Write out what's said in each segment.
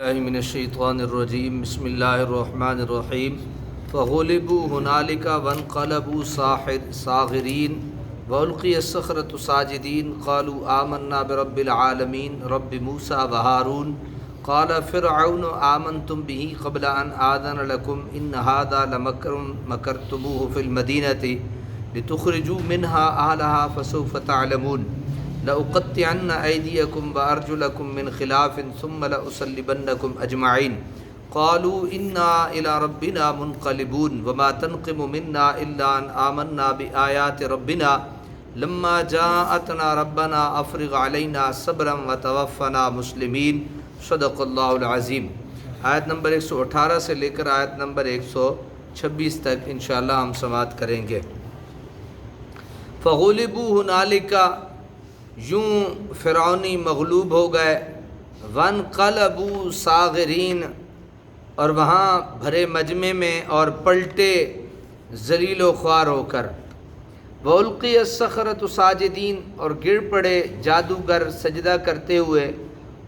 اللہ من الشیطان الرجیم بسم اللہ الرحمن الرحیم فغلبوا هنالک وانقلبوا صاغرین والقی الصخرۃ ساجدین قالوا آمنا برب العالمین رب موسیٰ وہارون قال فرعون آمنتم به قبل ان آذن لکم ان هذا لمکر مکرتموه فی المدینۃ لتخرجوا منها اہلها فسوف تعلمون لأقطعن أيديكم وأرجلكم من خلاف ثم لأصلبنكم أجمعين قالوا إنا إلى ربنا منقلبون وما تنقم منا إلا أن آمنا بآيات ربنا لما جاءتنا ربنا أفرغ علينا صبرا وتوفنا مسلمين صدق اللہ العظیم۔ آیت نمبر 118 سے لے کر آیت نمبر 126 تک انشاءاللہ ہم سماعت کریں گے۔ فغلبوا هنالک، یوں فرعونی مغلوب ہو گئے، وانقلبوا صاغرین، اور وہاں بھرے مجمع میں اور پلٹے ذلیل و خوار ہو کر، وَأُلْقِيَ الصَّخْرَةُ ساجدین، اور گر پڑے جادوگر سجدہ کرتے ہوئے،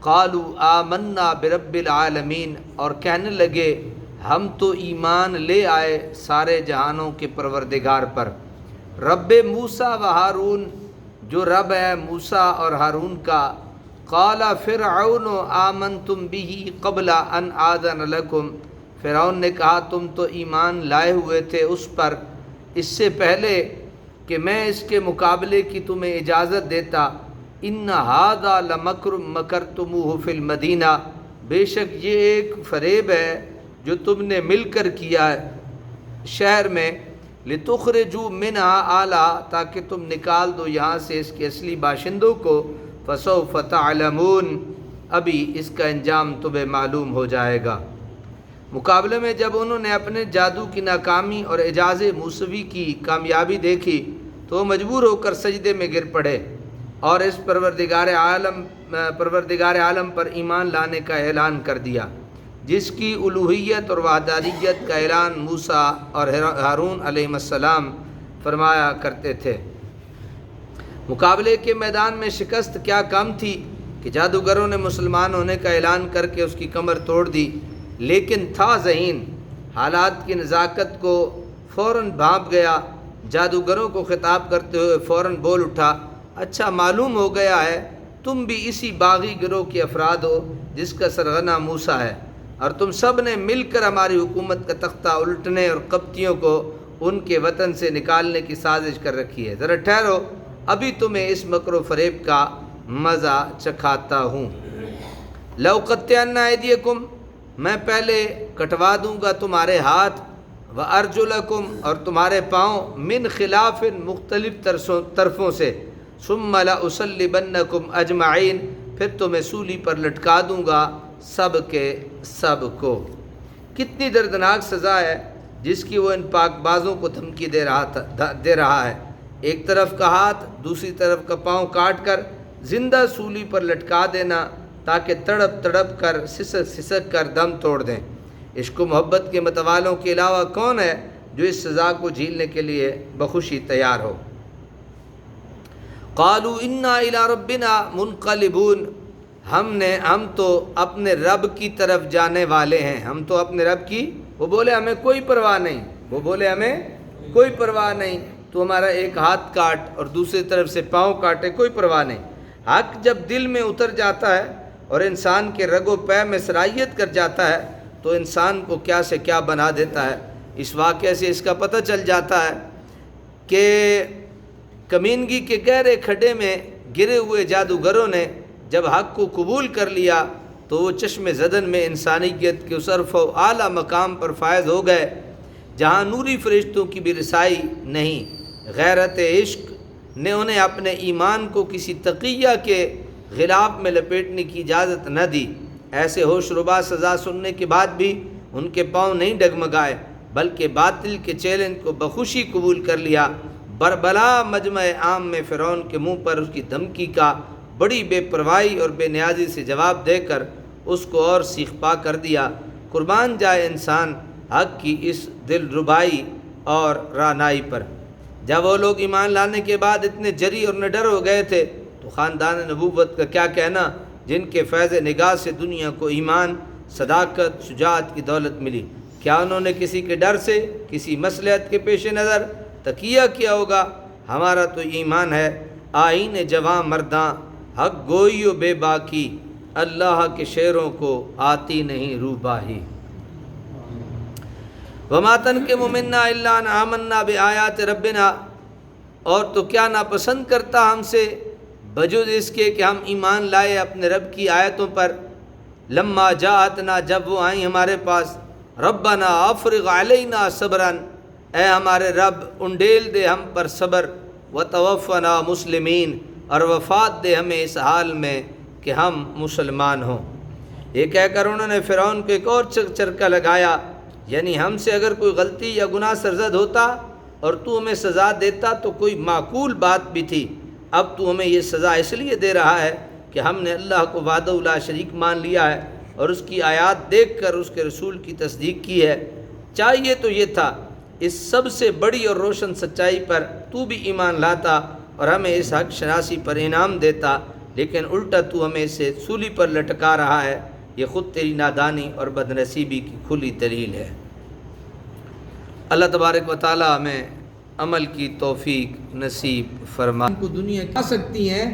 قالوا آمنا برب العالمین، اور کہنے لگے ہم تو ایمان لے آئے سارے جہانوں کے پروردگار پر، رب موسیٰ و ہارون، جو رب ہے موسیٰ اور ہارون کا۔ قال فرعون آمنتم به قبل ان آذن لکم، فرعون نے کہا تم تو ایمان لائے ہوئے تھے اس پر اس سے پہلے کہ میں اس کے مقابلے کی تمہیں اجازت دیتا۔ ان ھذا لمکر مکرتموہ فی المدینہ، بے شک یہ ایک فریب ہے جو تم نے مل کر کیا ہے شہر میں، لتخرجوا منها اہلھا، تاکہ تم نکال دو یہاں سے اس کے اصلی باشندوں کو، فسوف تعلمون، ابھی اس کا انجام تمہیں معلوم ہو جائے گا۔ مقابلے میں جب انہوں نے اپنے جادو کی ناکامی اور اعجاز موسوی کی کامیابی دیکھی تو وہ مجبور ہو کر سجدے میں گر پڑے اور اس پروردگار عالم پر ایمان لانے کا اعلان کر دیا، جس کی الوہیت اور وحدانیت کا اعلان موسیٰ اور ہارون علیہ السلام فرمایا کرتے تھے۔ مقابلے کے میدان میں شکست کیا کم تھی کہ جادوگروں نے مسلمان ہونے کا اعلان کر کے اس کی کمر توڑ دی، لیکن تھا ذہین، حالات کی نزاکت کو فوراً بھانپ گیا، جادوگروں کو خطاب کرتے ہوئے فوراً بول اٹھا، اچھا معلوم ہو گیا ہے تم بھی اسی باغی گروہ کے افراد ہو جس کا سرغنہ موسیٰ ہے، اور تم سب نے مل کر ہماری حکومت کا تختہ الٹنے اور قبطیوں کو ان کے وطن سے نکالنے کی سازش کر رکھی ہے۔ ذرا ٹھہرو، ابھی تمہیں اس مکر و فریب کا مزہ چکھاتا ہوں۔ لَأُقَطِّعَنَّ أَيْدِيَكُمْ، میں پہلے کٹوا دوں گا تمہارے ہاتھ، وَأَرْجُلَكُمْ، اور تمہارے پاؤں، مِنْ خِلَافٍ، مختلف طرفوں سے، ثُمَّ لَأُصَلِّبَنَّكُمْ أَجْمَعِينَ، پھر تمہیں سولی پر لٹکا دوں گا سب کے سب کو۔ کتنی دردناک سزا ہے جس کی وہ ان پاک بازوں کو دھمکی دے رہا ہے، ایک طرف کا ہاتھ دوسری طرف کا پاؤں کاٹ کر زندہ سولی پر لٹکا دینا تاکہ تڑپ تڑپ کر سسک سسک کر دم توڑ دیں۔ عشق و محبت کے متوالوں کے علاوہ کون ہے جو اس سزا کو جھیلنے کے لیے بخوشی تیار ہو؟ قالوا انا الی ربنا منقلبون، ہم تو اپنے رب کی طرف جانے والے ہیں، ہم تو اپنے رب کی، وہ بولے ہمیں کوئی پرواہ نہیں، تو ہمارا ایک ہاتھ کاٹ اور دوسری طرف سے پاؤں کاٹے، کوئی پرواہ نہیں۔ حق جب دل میں اتر جاتا ہے اور انسان کے رگ و پے میں سرایت کر جاتا ہے تو انسان کو کیا سے کیا بنا دیتا ہے۔ اس واقعے سے اس کا پتہ چل جاتا ہے کہ کمینگی کے گہرے کھڈے میں گرے ہوئے جادوگروں نے جب حق کو قبول کر لیا تو وہ چشم زدن میں انسانیت کے اس عرف و اعلیٰ مقام پر فائز ہو گئے جہاں نوری فرشتوں کی بھی رسائی نہیں۔ غیرت عشق نے انہیں اپنے ایمان کو کسی تقیہ کے غلاف میں لپیٹنے کی اجازت نہ دی۔ ایسے ہوش ربا سزا سننے کے بعد بھی ان کے پاؤں نہیں ڈگمگائے بلکہ باطل کے چیلنج کو بخوشی قبول کر لیا۔ بربلا مجمع عام میں فرعون کے منہ پر اس کی دھمکی کا بڑی بے پرواہی اور بے نیازی سے جواب دے کر اس کو اور سیخ پا کر دیا۔ قربان جائے انسان حق کی اس دل ربائی اور رانائی پر۔ جب وہ لوگ ایمان لانے کے بعد اتنے جری اور نڈر ہو گئے تھے تو خاندان نبوت کا کیا کہنا، جن کے فیض نگاہ سے دنیا کو ایمان صداقت شجاعت کی دولت ملی۔ کیا انہوں نے کسی کے ڈر سے کسی مصلحت کے پیش نظر تقیہ کیا ہوگا؟ ہمارا تو ایمان ہے آئین جواں مرداں حق گوئی و بے باکی، اللہ کے شعروں کو آتی نہیں روباہی۔ وما تنقم منا الا ان آمنا بآیات ربنا، اور تو کیا ناپسند کرتا ہم سے بجز اس کے کہ ہم ایمان لائے اپنے رب کی آیتوں پر۔ لما جاءتنا، جب وہ آئیں ہمارے پاس، ربنا افرغ علینا صبرا، اے ہمارے رب انڈیل دے ہم پر صبر، وتوفنا مسلمین، اور وفات دے ہمیں اس حال میں کہ ہم مسلمان ہوں۔ یہ کہہ کر انہوں نے فرعون کو ایک اور چرکا لگایا، یعنی ہم سے اگر کوئی غلطی یا گناہ سرزد ہوتا اور تو ہمیں سزا دیتا تو کوئی معقول بات بھی تھی، اب تو ہمیں یہ سزا اس لیے دے رہا ہے کہ ہم نے اللہ کو وحدہ لا شریک مان لیا ہے اور اس کی آیات دیکھ کر اس کے رسول کی تصدیق کی ہے۔ چاہیے تو یہ تھا اس سب سے بڑی اور روشن سچائی پر تو بھی ایمان لاتا اور ہمیں اس حق شناسی پر انعام دیتا، لیکن الٹا تو ہمیں اسے سولی پر لٹکا رہا ہے۔ یہ خود تیری نادانی اور بدنصیبی کی کھلی دلیل ہے۔ اللہ تبارک و تعالی ہمیں عمل کی توفیق نصیب فرما۔ کو دنیا کھا سکتی ہیں